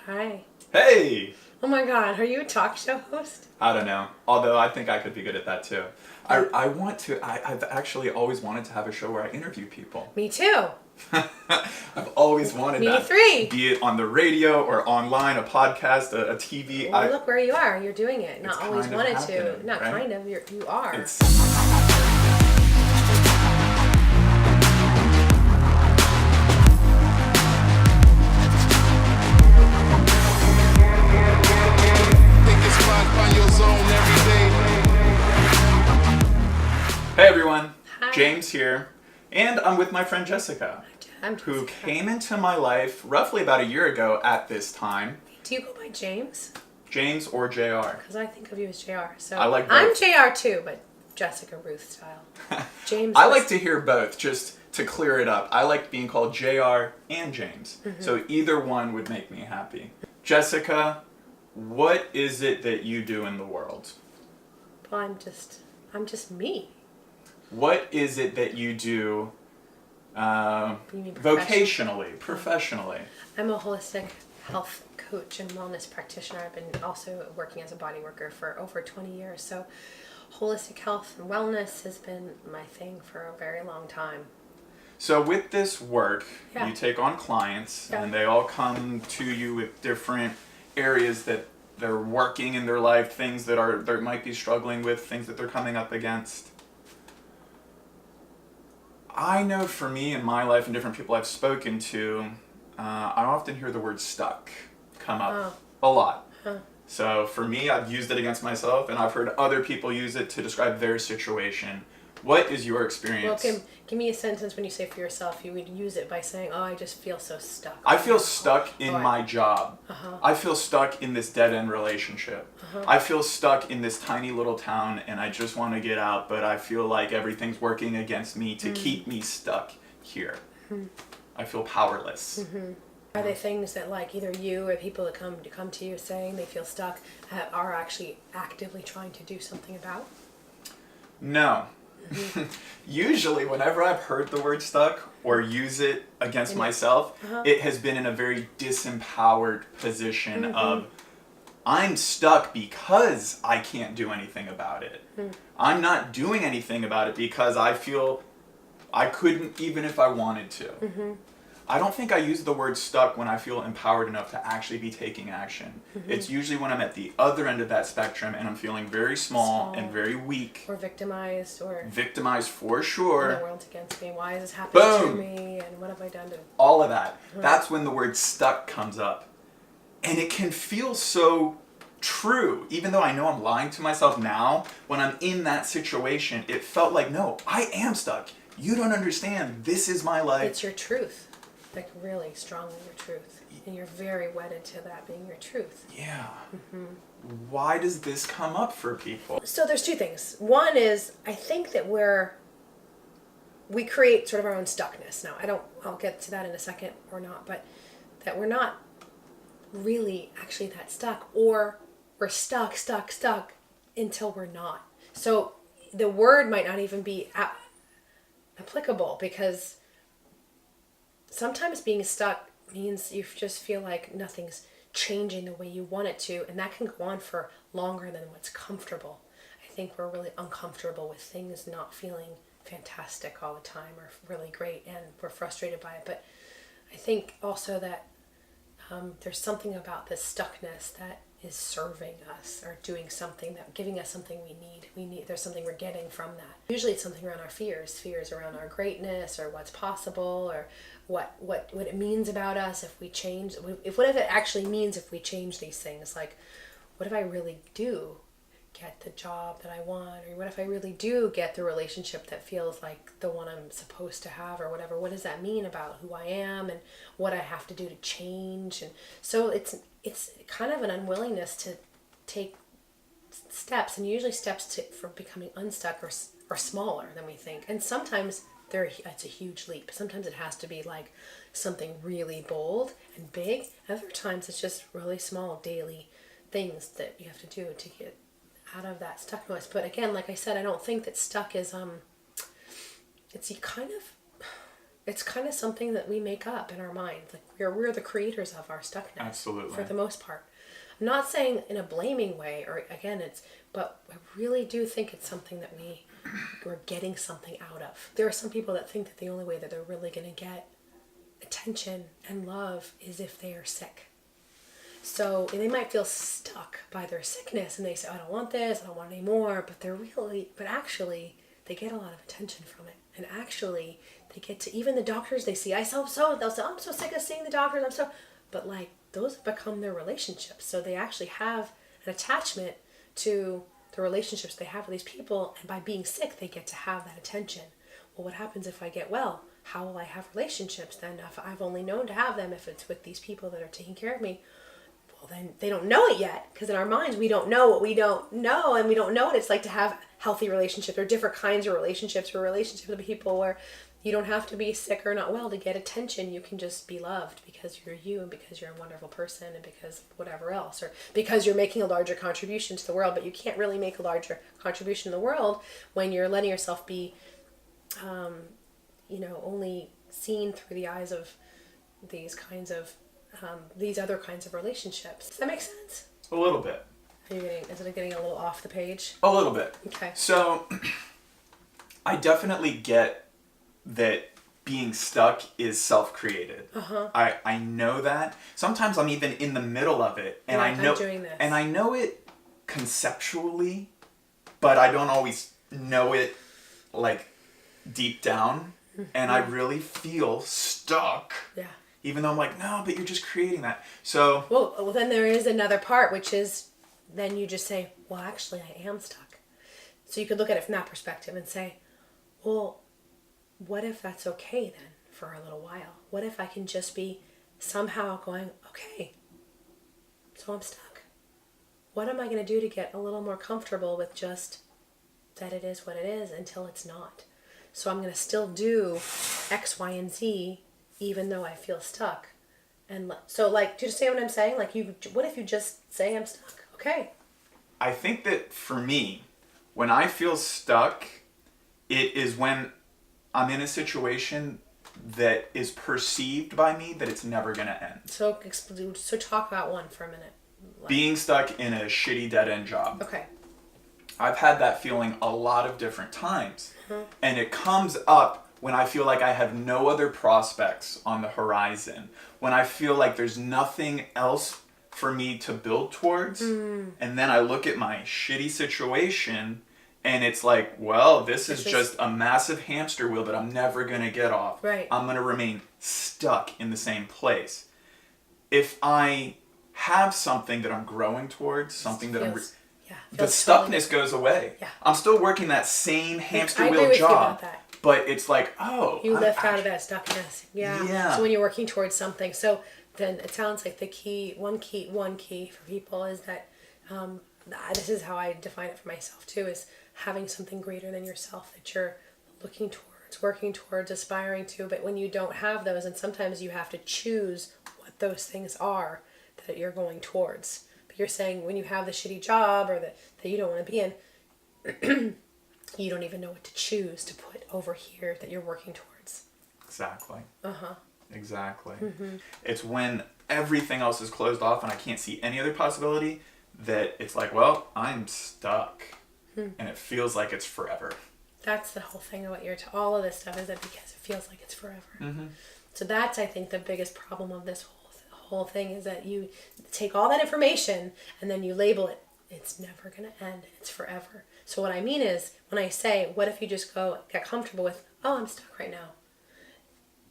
Hi. Hey! Oh my god, are you a talk show host? I don't know. Although I think I could be good at that too. I've actually always wanted to have a show where I interview people. Me too. I've always wanted Me that. three. Be it on the radio or online, a podcast, a TV. Well, look where you are. You're doing it. Not It's always kind of wanted to. happening, Not right? kind of. You are. Hey everyone, Hi. James here, and I'm with my friend Jessica, who came into my life roughly about a year ago at this time. Do you go by James? James or JR. Because I think of you as JR. So I like I'm both. JR too, but Jessica Ruth style. James. I like to hear both, just to clear it up. I like being called JR and James, so either one would make me happy. Jessica, what is it that you do in the world? Well, I'm just me. What is it that you do You mean vocationally, professionally? I'm a holistic health coach and wellness practitioner. I've been also working as a body worker for over 20 years. So holistic health and wellness has been my thing for a very long time. So with this work, Yeah. you take on clients, Yeah. and they all come to you with different areas that they're working in their life, things that they might be struggling with, things that they're coming up against. I know for me in my life and different people I've spoken to, I often hear the word stuck come up a lot. Huh. So for me, I've used it against myself, and I've heard other people use it to describe their situation. What is your experience? Well, give me a sentence when you say for yourself. You would use it by saying, "Oh, I just feel so stuck." I feel stuck in my job. Uh-huh. I feel stuck in this dead-end relationship. I feel stuck in this tiny little town, and I just want to get out, but I feel like everything's working against me to keep me stuck here. I feel powerless. Are they things that like either you or people that come to you saying they feel stuck are actually actively trying to do something about? No. Usually, whenever I've heard the word stuck or use it against myself, it has been in a very disempowered position of, I'm stuck because I can't do anything about it. I'm not doing anything about it because I feel I couldn't even if I wanted to. I don't think I use the word stuck when I feel empowered enough to actually be taking action. It's usually when I'm at the other end of that spectrum and I'm feeling very small and very weak. Or victimized, or Victimized for sure. the world's against me. Why is this happening to Boom. me? And what have I done to? All of that. That's when the word stuck comes up. And it can feel so true. Even though I know I'm lying to myself now, when I'm in that situation, it felt like, no, I am stuck. You don't understand. This is my life. It's your truth. Like really strongly your truth. And you're very wedded to that being your truth. Yeah. Why does this come up for people? So there's two things. One is I think that we create sort of our own stuckness. Now I'll get to that in a second or not, but that we're not really actually that stuck, or we're stuck until we're not. So the word might not even be applicable, because sometimes being stuck means you just feel like nothing's changing the way you want it to, and that can go on for longer than what's comfortable. I think we're really uncomfortable with things not feeling fantastic all the time or really great, and we're frustrated by it. But I think also that there's something about this stuckness that is serving us or doing something, that giving us something we need. There's something we're getting from that. Usually it's something around our fears around our greatness, or what's possible, or what it means about us if we change, what if it actually means if we change these things. Like, what if I really do get the job that I want, or what if I really do get the relationship that feels like the one I'm supposed to have, or whatever. What does that mean about who I am and what I have to do to change? And so it's kind of an unwillingness to take steps, and usually steps for becoming unstuck are smaller than we think. And sometimes it's a huge leap. Sometimes it has to be like something really bold and big. Other times it's just really small daily things that you have to do to get out of that stuckness. But again, like I said, I don't think that stuck is it's kind of it's kind of something that we make up in our minds. Like we're the creators of our stuckness. Absolutely. For the most part. I'm not saying in a blaming way, or again, but I really do think it's something that we're getting something out of. There are some people that think that the only way that they're really going to get attention and love is if they are sick. So they might feel stuck by their sickness and they say, I don't want this, I don't want any more, but actually they get a lot of attention from it. And actually they get to, even the doctors they see, they'll say, I'm so sick of seeing the doctors, but like those have become their relationships. So they actually have an attachment to the relationships they have with these people, and by being sick they get to have that attention. Well, what happens if I get well? How will I have relationships then if I've only known to have them if it's with these people that are taking care of me? Well, then they don't know it yet, because in our minds we don't know what we don't know, and we don't know what it's like to have healthy relationships or different kinds of relationships, or relationships with people where you don't have to be sick or not well to get attention. You can just be loved because you're you, and because you're a wonderful person, and because of whatever else, or because you're making a larger contribution to the world. But you can't really make a larger contribution in the world when you're letting yourself be only seen through the eyes of these other kinds of relationships. Does that make sense? A little bit. Is it getting a little off the page? A little bit. Okay. So, I definitely get that being stuck is self-created. Uh-huh. I know that. Sometimes I'm even in the middle of it, and I'm doing this. And I know it conceptually, but I don't always know it like deep down, and I really feel stuck. Yeah. Even though I'm like, no, but you're just creating that. So well, then there is another part, which is then you just say, well, actually, I am stuck. So you could look at it from that perspective and say, well, what if that's okay then for a little while? What if I can just be somehow going, okay, so I'm stuck. What am I going to do to get a little more comfortable with just that it is what it is until it's not? So I'm going to still do X, Y, and Z even though I feel stuck. And so, like, do you understand what I'm saying? Like, what if you just say I'm stuck? Okay. I think that for me, when I feel stuck, it is when I'm in a situation that is perceived by me that it's never going to end. So talk about one for a minute. Being stuck in a shitty dead-end job. Okay. I've had that feeling a lot of different times. And it comes up when I feel like I have no other prospects on the horizon. When I feel like there's nothing else for me to build towards. And then I look at my shitty situation and it's like, well, this is just a massive hamster wheel that I'm never going to get off. Right. I'm going to remain stuck in the same place. If I have something that I'm growing towards, something that the stuckness goes away. Yeah. I'm still working that same hamster wheel job. I agree with you about that. But it's like, you lift out of that stuckness. Yeah. So when you're working towards something, so then it sounds like one key for people is that this is how I define it for myself too, is having something greater than yourself that you're looking towards, working towards, aspiring to. But when you don't have those, and sometimes you have to choose what those things are that you're going towards. But you're saying when you have the shitty job or that you don't want to be in, you don't even know what to choose to put over here that you're working towards. Exactly. Uh-huh. Exactly. It's when everything else is closed off and I can't see any other possibility that it's like, well, I'm stuck. And it feels like it's forever. That's the whole thing about all of this stuff, is that because it feels like it's forever. So that's, I think, the biggest problem of this whole thing, is that you take all that information and then you label it. It's never going to end. It's forever. So what I mean is, when I say, what if you just get comfortable with, oh, I'm stuck right now.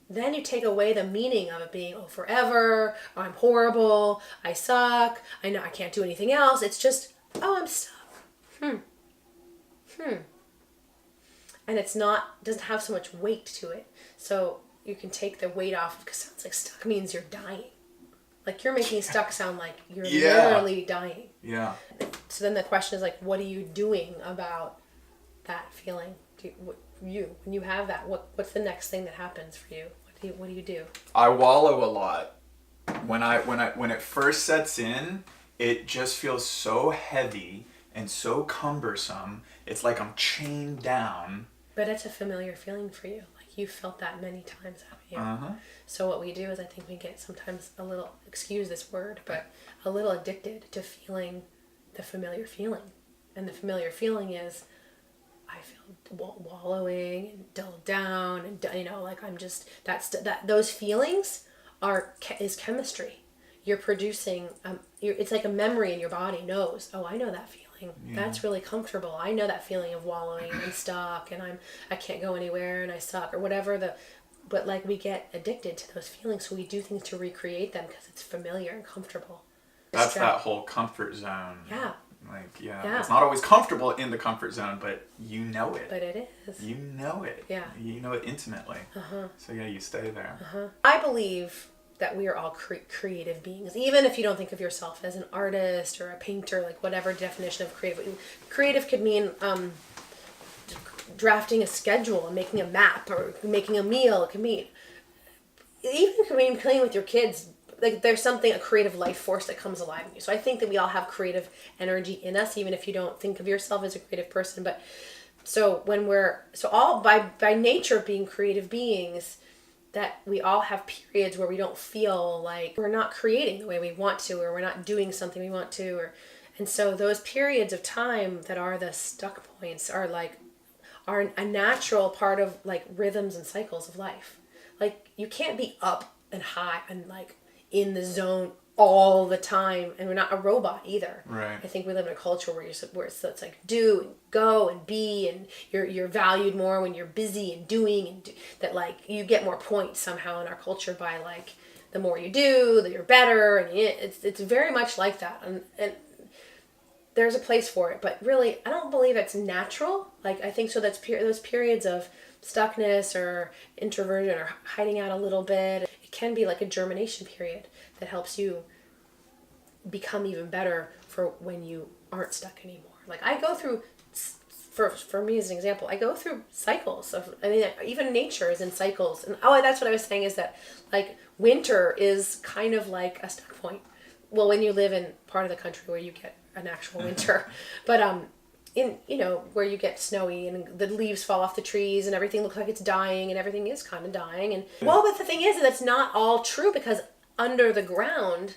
Then you take away the meaning of it being, oh, forever, oh, I'm horrible, I suck, I know I can't do anything else. It's just, oh, I'm stuck. And doesn't have so much weight to it. So you can take the weight off, because it sounds like stuck means you're dying. Like you're making stuck sound like you're literally dying. Yeah. So then the question is like, what are you doing about that feeling? When you have that, what's the next thing that happens for you? What do you do? I wallow a lot. When it first sets in, it just feels so heavy and so cumbersome. It's like I'm chained down. But it's a familiar feeling for you. Like You've felt that many times, haven't you? Uh-huh. So what we do is I think we get sometimes a little, excuse this word, but a little addicted to feeling the familiar feeling. And the familiar feeling is I feel wallowing and dulled down and, you know, like I'm just, those feelings is chemistry. You're producing, it's like a memory in your body knows, oh, I know that feeling. Yeah. That's really comfortable. I know that feeling of wallowing and stuck and I can't go anywhere and I suck or whatever but like we get addicted to those feelings, so we do things to recreate them because it's familiar and comfortable. That's that whole comfort zone. Yeah. Like, yeah, it's not always comfortable in the comfort zone, but you know it. But it is. You know it. Yeah. You know it intimately. Uh-huh. So yeah, you stay there. Uh-huh. I believe that we are all creative beings, even if you don't think of yourself as an artist or a painter, like whatever definition of creative. Creative could mean drafting a schedule and making a map or making a meal. It could mean playing with your kids. Like there's a creative life force that comes alive in you. So I think that we all have creative energy in us, even if you don't think of yourself as a creative person. But so all by nature of being creative beings, that we all have periods where we don't feel like we're not creating the way we want to, or we're not doing something we want to, and so those periods of time that are the stuck points are a natural part of like rhythms and cycles of life. Like you can't be up and high and like in the zone all the time, and we're not a robot either. Right. I think we live in a culture where it's like do and go and be, and you're valued more when you're busy and doing, and that like you get more points somehow in our culture by like the more you do, that you're better, and it's very much like that, and there's a place for it, but really I don't believe it's natural. Like I think so that's those periods of stuckness or introversion or hiding out a little bit, it can be like a germination period that helps you become even better for when you aren't stuck anymore. Like I go through, for me as an example, I go through cycles of, even nature is in cycles. And that's what I was saying, is that like winter is kind of like a stuck point. Well, when you live in part of the country where you get an actual winter, but in, where you get snowy and the leaves fall off the trees and everything looks like it's dying and everything is kind of dying. And but the thing is that's not all true, because under the ground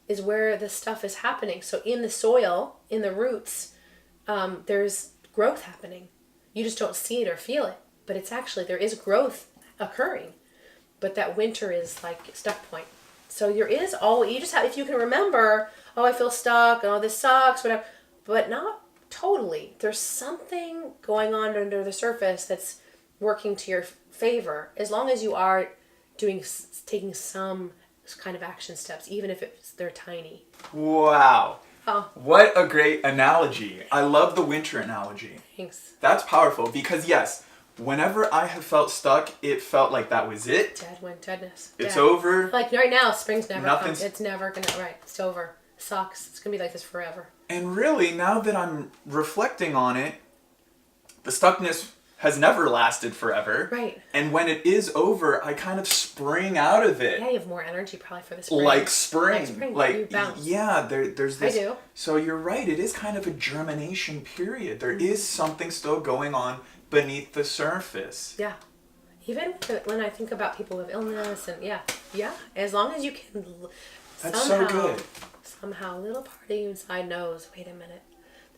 is where the stuff is happening. So in the soil, in the roots, there's growth happening. You just don't see it or feel it, but it's actually, there is growth occurring. But that winter is like stuck point. So you just have, if you can remember, oh, I feel stuck, oh, this sucks, whatever, but not totally. There's something going on under the surface that's working to your favor, as long as you are taking some kind of action steps, even if they're tiny. Wow. Oh. What a great analogy. I love the winter analogy. Thanks. That's powerful, because yes, whenever I have felt stuck, it felt like that was it. Deadness. It's over. Like right now, spring's never come. It's never gonna, it's over. Sucks. It's gonna be like this forever. And really, now that I'm reflecting on it, the stuckness has never lasted forever. Right. And when it is over, I kind of spring out of it. Yeah, you have more energy probably for the spring. Like spring. Like you bounce. Yeah, there's this. I do. So you're right, it is kind of a germination period. There is something still going on beneath the surface. Yeah. Even when I think about people with illness and yeah, as long as you can That's so good. Somehow a little part of you inside knows, wait a minute,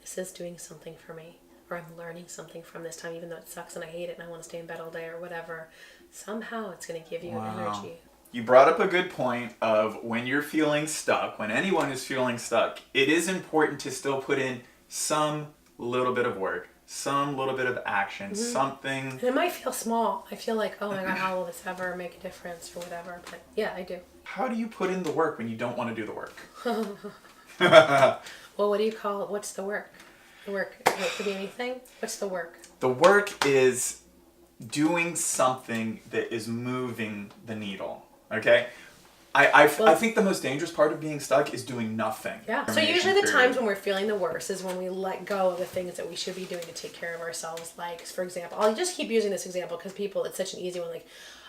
this is doing something for me. Or I'm learning something from this time, even though it sucks and I hate it and I want to stay in bed all day or whatever. Somehow it's going to give you energy. You brought up a good point of when you're feeling stuck, when anyone is feeling stuck, it is important to still put in some little bit of work, some little bit of action, something. And it might feel small. I feel like, oh my God, how will this ever make a difference or whatever? But yeah, I do. How do you put in the work when you don't want to do the work? Well, what do you call it? What's the work? The work, it could be anything. What's the work? The work is doing something that is moving the needle. Okay? I think the most dangerous part of being stuck is doing nothing. Yeah. So usually the times when we're feeling the worst is when we let go of the things that we should be doing to take care of ourselves. Like, for example, I'll just keep using this example because it's such an easy one. Like,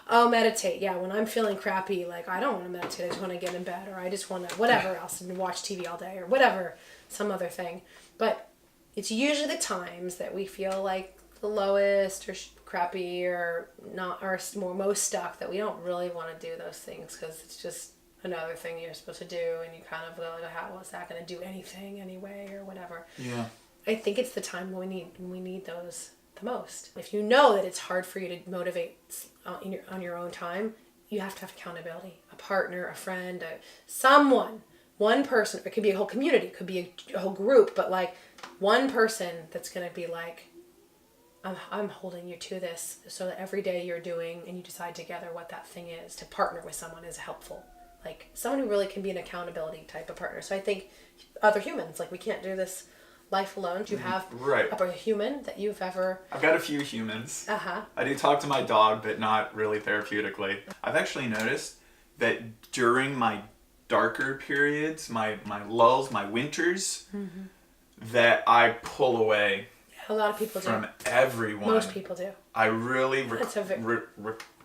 oh, meditate. Yeah, when I'm feeling crappy, like, I don't want to meditate. I just want to get in bed, or I just want to whatever else and watch TV all day or whatever, some other thing. But it's usually the times that we feel like the lowest or crappy or not, or more most stuck, that we don't really want to do those things because it's just another thing you're supposed to do, and you kind of go like, how was that going to do anything anyway, or whatever. Yeah. I think it's the time when we need those the most. If you know that it's hard for you to motivate on your own time, you have to have accountability. A partner, a friend, someone, one person. It could be a whole community, it could be a whole group, but like one person that's going to be like, I'm holding you to this, so that every day you're doing and you decide together what that thing is. To partner with someone is helpful. Like someone who really can be an accountability type of partner. So I think other humans, like we can't do this life alone. Do you have a human that you've ever... I've got a few humans. Uh-huh. I do talk to my dog, but not really therapeutically. I've actually noticed that during my darker periods, my lulls, my winters, that I pull away. A lot of people from everyone. Most people do. I really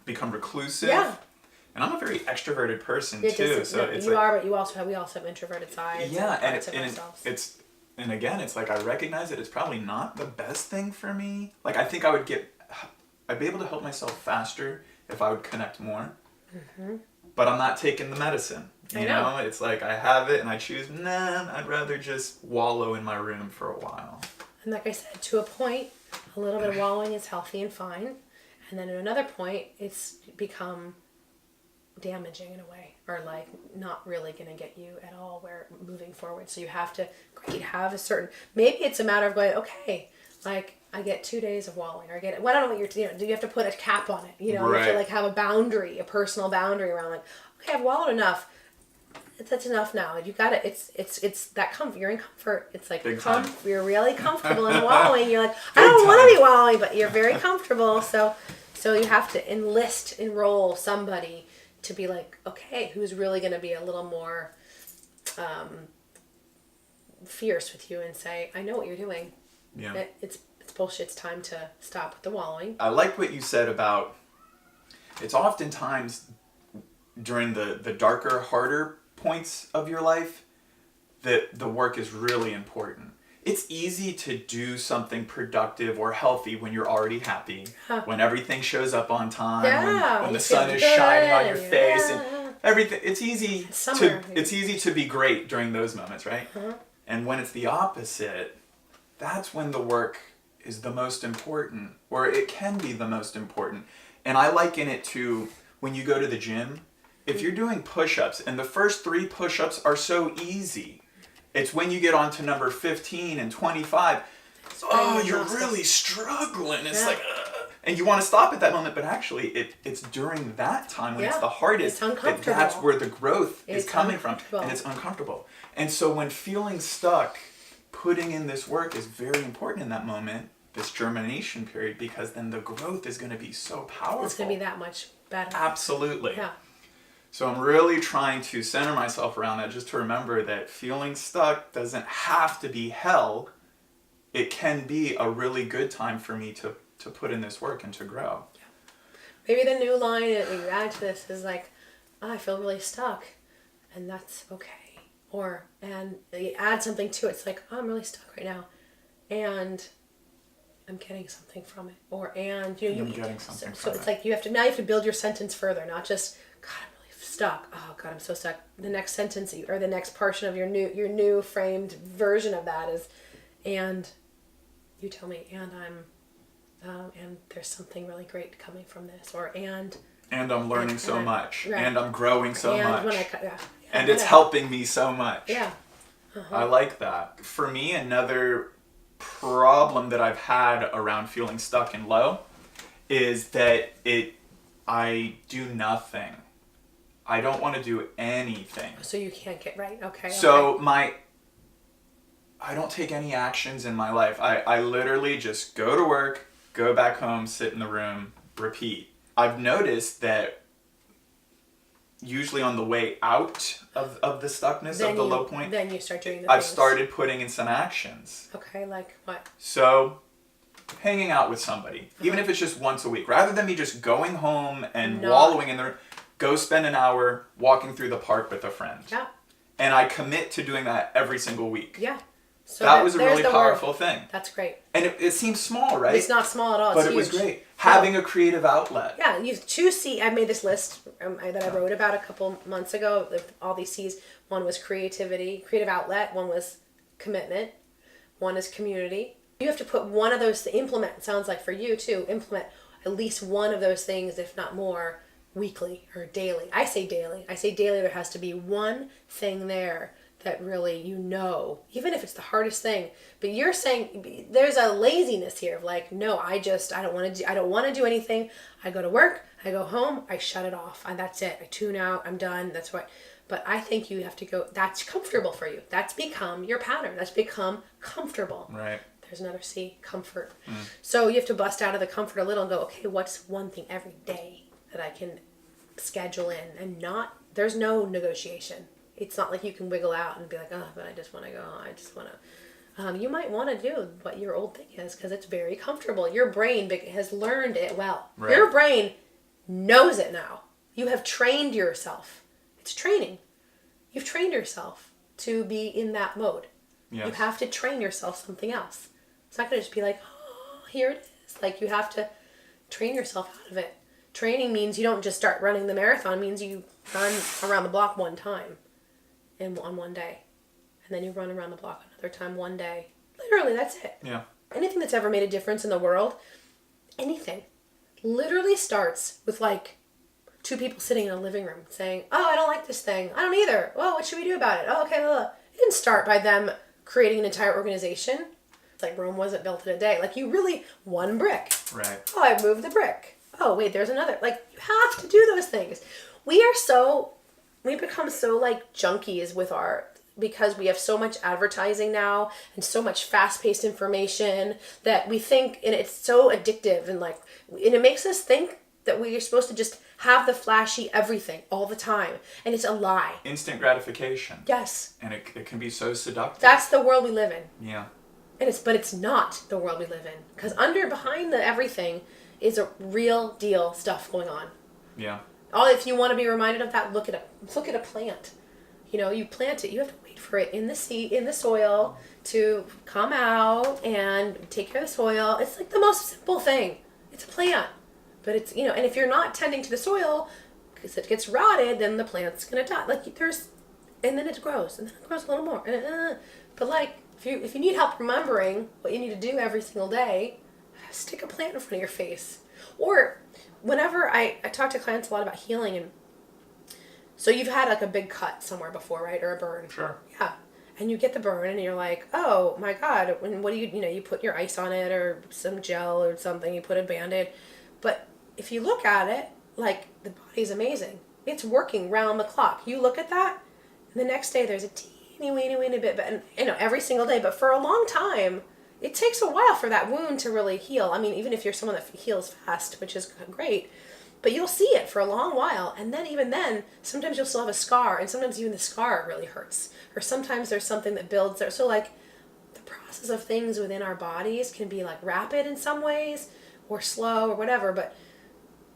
become reclusive. Yeah. And I'm a very extroverted person too. So it's you are, but we also have introverted sides. Yeah, and again, it's like I recognize that it's probably not the best thing for me. Like I think I'd be able to help myself faster if I would connect more. Mm-hmm. But I'm not taking the medicine. You know, it's like I have it and I choose, I'd rather just wallow in my room for a while. And like I said, to a point, a little bit of wallowing is healthy and fine. And then at another point, it's become damaging in a way, or like not really going to get you at all where moving forward. So you have to have a certain, maybe it's a matter of going, okay, like I get 2 days of wallowing, or I get, well, I don't know what do you have to put a cap on it? You know, you have to like have a boundary, a personal boundary around like, okay, I've wallowed enough. That's enough now. You got it. It's that comfort. You're in comfort. It's like you're really comfortable in wallowing. You're like, I don't want to be wallowing, but you're very comfortable. So you have to enroll somebody to be like, okay, who's really going to be a little more fierce with you and say, I know what you're doing. Yeah. It's bullshit. It's time to stop with the wallowing. I like what you said about, it's oftentimes during the darker, harder points of your life that the work is really important. It's easy to do something productive or healthy when you're already happy, when everything shows up on time, when the sun is shining on your face and everything. It's easy to be great during those moments, right? And when it's the opposite, that's when the work is the most important, or it can be the most important. And I liken it to when you go to the gym. If you're doing push-ups and the first 3 push-ups are so easy, it's when you get on to number 15 and 25, you're really struggling. It's like, and you want to stop at that moment, but actually it's during that time when it's the hardest that's where the growth is coming from, and it's uncomfortable. And so when feeling stuck, putting in this work is very important in that moment, this germination period, because then the growth is going to be so powerful. It's going to be that much better. Absolutely. Yeah. So I'm really trying to center myself around that, just to remember that feeling stuck doesn't have to be hell. It can be a really good time for me to put in this work and to grow. Yeah. Maybe the new line that we add to this is like, I feel really stuck, and that's okay. And you add something to it. It's like, I'm really stuck right now, and I'm getting something from it. I'm getting something from it. So it's like you have to build your sentence further, not just, God, stuck. Oh God, I'm so stuck. The next sentence or the next portion of your new framed version of that is, and you tell me, and and there's something really great coming from this, or and I'm learning so much, and I'm growing so much, and it's helping me so much. Yeah, I like that. For me, another problem that I've had around feeling stuck and low is that I do nothing. I don't want to do anything. So you can't get right. Okay. So I don't take any actions in my life. I literally just go to work, go back home, sit in the room, repeat. I've noticed that usually on the way out of the stuckness, of the low point, then you start doing the I've things. started putting in some actions. Okay, like what? So hanging out with somebody, even if it's just once a week, rather than me just going home and wallowing in the room. Go spend an hour walking through the park with a friend. Yeah. And I commit to doing that every single week. Yeah. So that was a really there's the powerful word. thing. That's great. And it seems small, right? It's not small at all. But It's it was huge. great. Having a creative outlet. Yeah, you choose C. I made this list that I wrote about a couple months ago with all these C's. One was creativity, creative outlet. One was commitment. One is community. You have to put one of those to implement. It sounds like for you too. Implement at least one of those things, if not more, weekly or daily. I say daily. There has to be one thing there that really even if it's the hardest thing. But you're saying there's a laziness here of like, no, I don't want to do anything. I go to work, I go home, I shut it off, and that's it. I tune out, I'm done. That's what. But I think you have to go. That's comfortable for you. That's become your pattern. That's become comfortable. Right. There's another C, comfort. So you have to bust out of the comfort a little and go, okay, what's one thing every day that I can schedule in and there's no negotiation. It's not like you can wiggle out and be like, oh, but I just want to go. I just want to. You might want to do what your old thing is because it's very comfortable. Your brain has learned it well. Right. Your brain knows it now. You have trained yourself. It's training. You've trained yourself to be in that mode. Yes. You have to train yourself something else. It's not going to just be like, oh, here it is. Like you have to train yourself out of it. Training means you don't just start running the marathon. It means you run around the block one time. On one day. And then you run around the block another time one day. Literally, that's it. Yeah. Anything that's ever made a difference in the world, anything, literally starts with like two people sitting in a living room saying, oh, I don't like this thing. I don't either. Well, what should we do about it? Oh, okay. It didn't start by them creating an entire organization. It's like Rome wasn't built in a day. Like you really, one brick. Right. Oh, I moved the brick. Oh, wait, there's another. Like you have to do those things. We become so like junkies with because we have so much advertising now and so much fast-paced information that we think, and it's so addictive and it makes us think that we are supposed to just have the flashy everything all the time. And it's a lie. Instant gratification. Yes. And it can be so seductive. That's the world we live in. Yeah. But it's not the world we live in. Because behind the everything is a real deal stuff going on. Yeah. If you want to be reminded of that, look at a plant. You plant it. You have to wait for it in the soil to come out and take care of the soil. It's like the most simple thing. It's a plant, but it's and if you're not tending to the soil, because it gets rotted, then the plant's gonna die. And then it grows, and then it grows a little more. But if you need help remembering what you need to do every single day, stick a plant in front of your face, or whenever I talk to clients a lot about healing, and so you've had like a big cut somewhere before, right? Or a burn. Sure. Yeah. And you get the burn and you're like, oh my God, what do you put your ice on it or some gel or something, you put a Band-Aid. But if you look at it, like the body's amazing. It's working round the clock. You look at that and the next day there's a teeny weeny bit, but every single day. But for a long time, it takes a while for that wound to really heal. I mean, even if you're someone that heals fast, which is great, but you'll see it for a long while. And then even then, sometimes you'll still have a scar, and sometimes even the scar really hurts. Or sometimes there's something that builds there. So the process of things within our bodies can be rapid in some ways or slow or whatever, but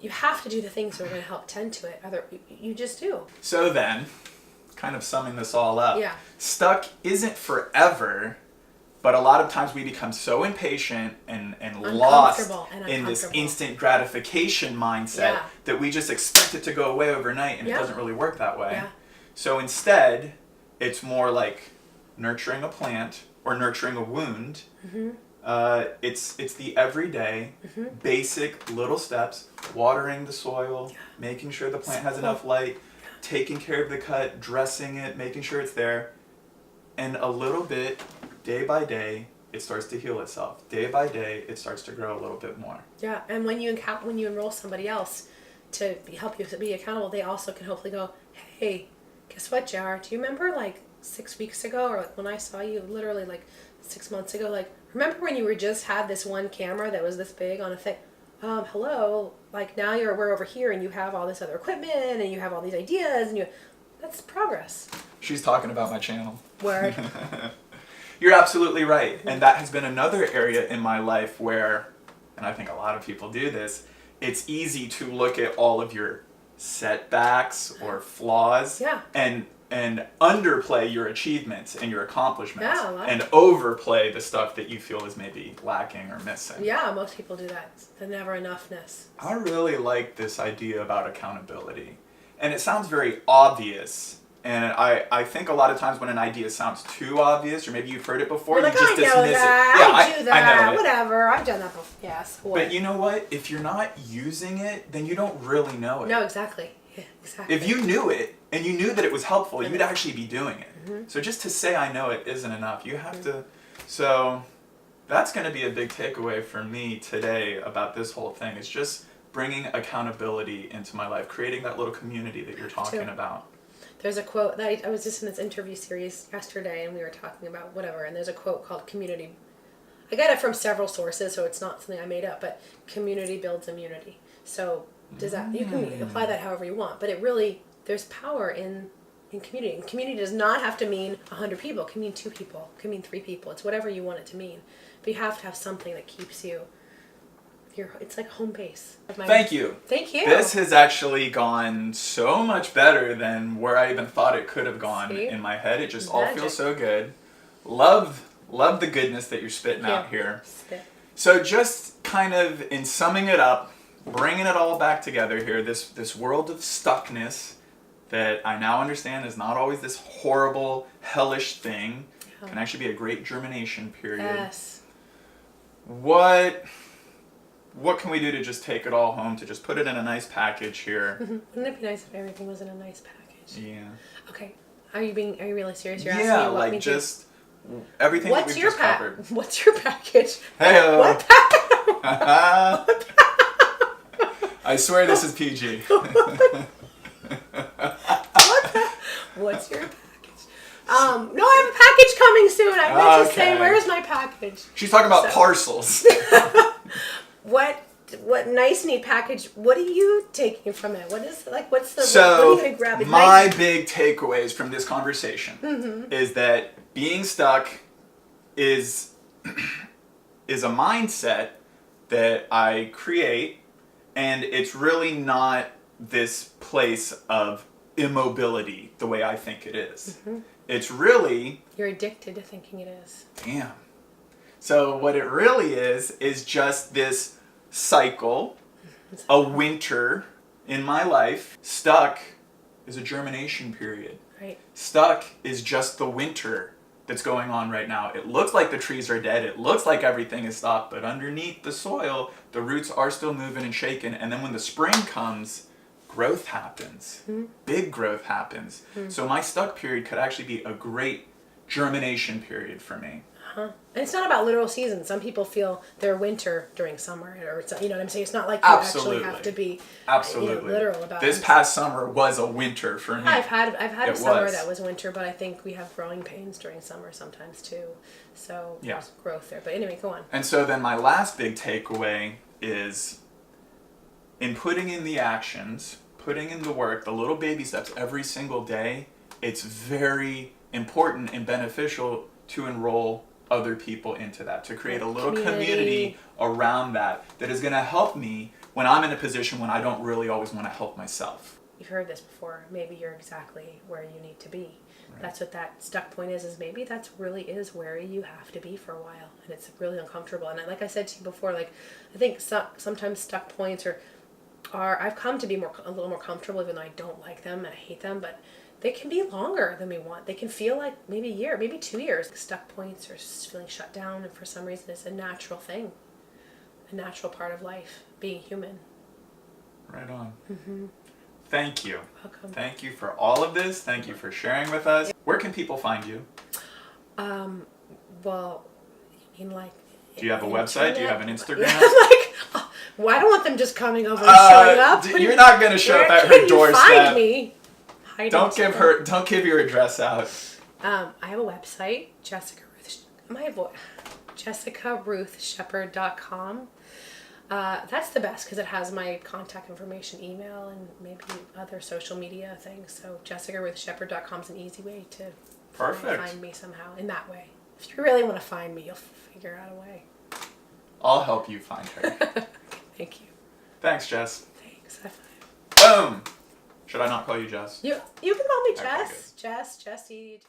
you have to do the things that are going to help tend to it. You just do. So then, kind of summing this all up, yeah. Stuck isn't forever. But a lot of times we become so impatient and lost in this instant gratification mindset that we just expect it to go away overnight, and it doesn't really work that way. Yeah. So instead, it's more like nurturing a plant or nurturing a wound. Mm-hmm. It's the everyday, basic little steps, watering the soil, making sure the plant has enough light, taking care of the cut, dressing it, making sure it's there, and a little bit. Day by day, it starts to heal itself. Day by day, it starts to grow a little bit more. Yeah, and when you enroll somebody else to help you to be accountable, they also can hopefully go, hey, guess what, JR? Do you remember 6 weeks ago, or when I saw you literally 6 months ago? Remember when you just had this one camera that was this big on a thing? Hello, now we're over here, and you have all this other equipment, and you have all these ideas, and that's progress. She's talking about my channel. Word. You're absolutely right. And that has been another area in my life where, and I think a lot of people do this, it's easy to look at all of your setbacks or flaws and and underplay your achievements and your accomplishments, Yeah, a lot. and overplay the stuff that you feel is maybe lacking or missing. Yeah, most people do that. The never enoughness. I really like this idea about accountability. And it sounds very obvious. And I think a lot of times when an idea sounds too obvious, or maybe you've heard it before, You're like, you just I know dismiss that. it. Yeah, I do that. I know it. Whatever. I've done that before. Yes. What? But you know what? If you're not using it, then you don't really know it. No, exactly. Yeah, exactly. If you knew it, and you knew that it was helpful, you'd actually be doing it. Mm-hmm. So just to say I know it isn't enough. You have to... So that's going to be a big takeaway for me today about this whole thing, is just bringing accountability into my life, creating that little community that you're talking about. There's a quote that I was just in this interview series yesterday, and we were talking about whatever, and there's a quote called community. I got it from several sources, so it's not something I made up, but community builds immunity. So does that, you can apply that however you want, but it really, there's power in community. And community does not have to mean 100 people. It can mean 2 people. It can mean 3 people. It's whatever you want it to mean. But you have to have something that keeps you, it's like home base. Thank you. Thank you. This has actually gone so much better than where I even thought it could have gone in my head. It just all feels so good. Love the goodness that you're spitting out here. So just kind of in summing it up, bringing it all back together here, this world of stuckness that I now understand is not always this horrible, hellish thing. Can actually be a great germination period. Yes. What can we do to just take it all home, to just put it in a nice package here? Wouldn't it be nice if everything was in a nice package? Yeah. Okay. Are you really serious? You're asking asking me like just everything that we've just covered. What's your package? Hey. What package? I swear this is PG. What's your package? No, I have a package coming soon. I meant to say, where's my package? She's talking about parcels. What nice, neat package? What are you taking from it? What's the, what are you going to grab? My big takeaways from this conversation is that being stuck is a mindset that I create, and it's really not this place of immobility the way I think it is. It's really... You're addicted to thinking it is. Damn. So what it really is just this cycle, a winter in my life. Stuck is a germination period. Right. Stuck is just the winter that's going on right now. It looks like the trees are dead. It looks like everything is stopped, but underneath the soil, the roots are still moving and shaking. And then when the spring comes, growth happens. Big growth happens. So my stuck period could actually be a great germination period for me. And it's not about literal seasons. Some people feel their winter during summer, or you know what I'm saying. It's not like you actually have to be literal about this past summer was a winter for me. I've had a summer that was winter, but I think we have growing pains during summer sometimes too. So there's growth there. But anyway, go on. And so then my last big takeaway is, in putting in the actions, putting in the work, the little baby steps every single day, it's very important and beneficial to enroll other people into that, to create a little community around that is going to help me when I'm in a position when I don't really always want to help myself. You've heard this before. Maybe you're exactly where you need to be. Right. That's what that stuck point is maybe that's really is where you have to be for a while, and it's really uncomfortable. And like I said to you before, like I think sometimes stuck points are I've come to be a little more comfortable, even though I don't like them and I hate them, but they can be longer than we want. They can feel like maybe a year, maybe 2 years. Stuck points or feeling shut down, and for some reason it's a natural thing, a natural part of life, being human. Right on. Thank you. Welcome. Thank you for all of this. Thank you for sharing with us. Where can people find you? Well, you mean like... Do you have a website? Do you have an Instagram? Well, I don't want them just coming over and showing up. You're not going to show up at her doorstep. Find me? Don't give your address out. I have a website, JessicaRuthShepherd.com. That's the best because it has my contact information, email, and maybe other social media things. So JessicaRuthShepherd.com is an easy way to find me somehow in that way. If you really want to find me, you'll figure out a way. I'll help you find her. Thank you. Thanks, Jess. Thanks. High five. Boom. Should I not call you Jess? You can call me Okay, Jess. Jess, Jessie.